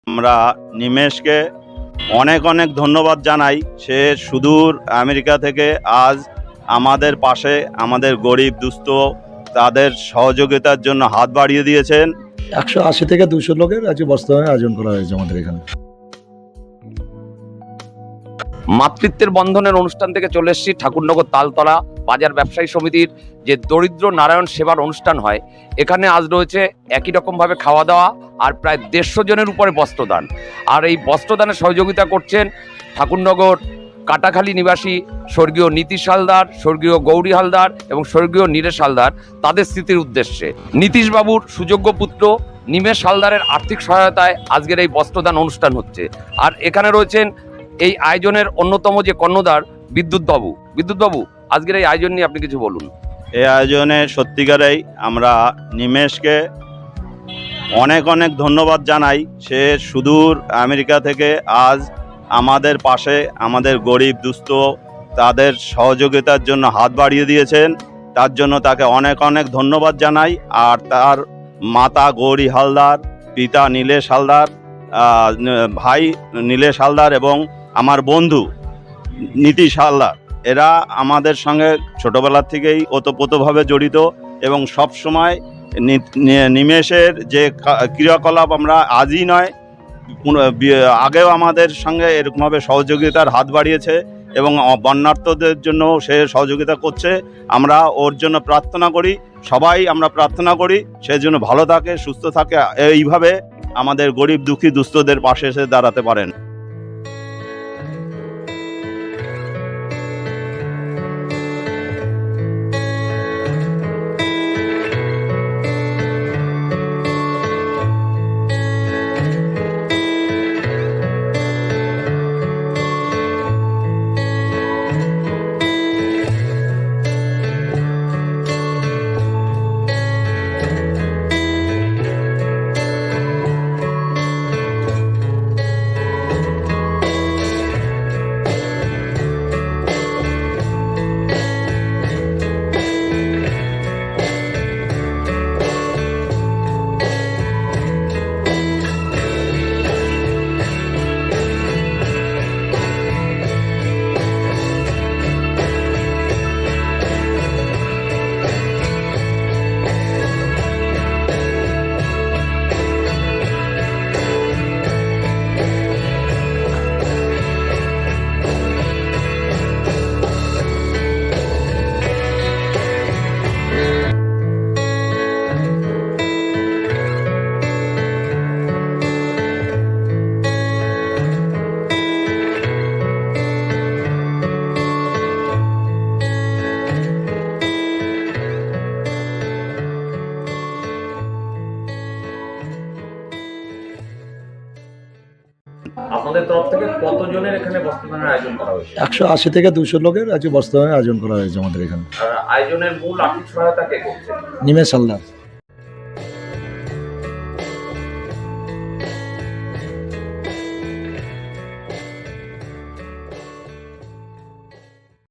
আমরা নিমেষকে অনেক অনেক ধন্যবাদ জানাই। সে সুদূর আমেরিকা থেকে আজ আমাদের পাশে, আমাদের গরিব দুস্থ তাদের সহযোগিতার জন্য হাত বাড়িয়ে দিয়েছেন। 180 থেকে 200 লোকের আজকে বস্ত্রায়নের আয়োজন করা হয়েছে আমাদের এখানে। মাতৃত্বের বন্ধনের অনুষ্ঠান থেকে চলে এসেছি ঠাকুরনগর তালতলা বাজার ব্যবসায়ী সমিতির যে দরিদ্র নারায়ণ সেবার অনুষ্ঠান হয়, এখানে আজ রয়েছে একই রকমভাবে খাওয়া দাওয়া আর প্রায় 150 জনের উপরে বস্ত্রদান। আর এই বস্ত্রদানে সহযোগিতা করছেন ঠাকুরনগর কাটাখালী নিবাসী স্বর্গীয় নীতিশ হালদার, স্বর্গীয় গৌরী হালদার এবং স্বর্গীয় নীলেশ হালদার, তাদের স্মৃতির উদ্দেশ্যে। নীতিশবাবুর সুযোগ্য পুত্র নিমেষ হালদারের আর্থিক সহায়তায় আজকের এই বস্ত্রদান অনুষ্ঠান হচ্ছে। আর এখানে রয়েছেন এই আয়োজনের অন্যতম যে কর্ণধার বিদ্যুৎবাবু, আজকের এই আয়োজন নিয়ে আপনি কিছু বলুন। এই আয়োজনে সত্যিকারেই আমরা নিমেষকে অনেক অনেক ধন্যবাদ জানাই। সে সুদূর আমেরিকা থেকে আজ আমাদের পাশে, আমাদের গরিব দুস্থ তাদের সহযোগিতার জন্য হাত বাড়িয়ে দিয়েছেন। তার জন্য তাকে অনেক অনেক ধন্যবাদ জানাই। আর তার মাতা গৌরী হালদার, পিতা নীলেশ হালদার, ভাই নীলেশ হালদার এবং আমার বন্ধু নীতিশ হালদার, এরা আমাদের সঙ্গে ছোটোবেলার থেকেই ওতপ্রোতভাবে জড়িত এবং সব সময় নিমেষের যে ক্রিয়াকলাপ আমরা আজই নয়, আগেও আমাদের সঙ্গে এরকমভাবে সহযোগিতার হাত বাড়িয়েছে এবং বন্যার্থদের জন্য সে সহযোগিতা করছে। আমরা ওর জন্য প্রার্থনা করি, সবাই আমরা প্রার্থনা করি সে যেন ভালো থাকে, সুস্থ থাকে, এইভাবে আমাদের গরিব দুঃখী দুস্থদের পাশে এসে দাঁড়াতে পারেন। আপনাদের তরফ থেকে কতজনের এখানে বস্ত্রদানের আয়োজন করা হয়েছে? 180 থেকে 200 লোকের আজকে বস্ত্রায়নের আয়োজন করা হয়েছে আমাদের এখানে। আর আয়োজনের মূল আর্থিক সহায়তা কে করছে? নিমেষ হালদার।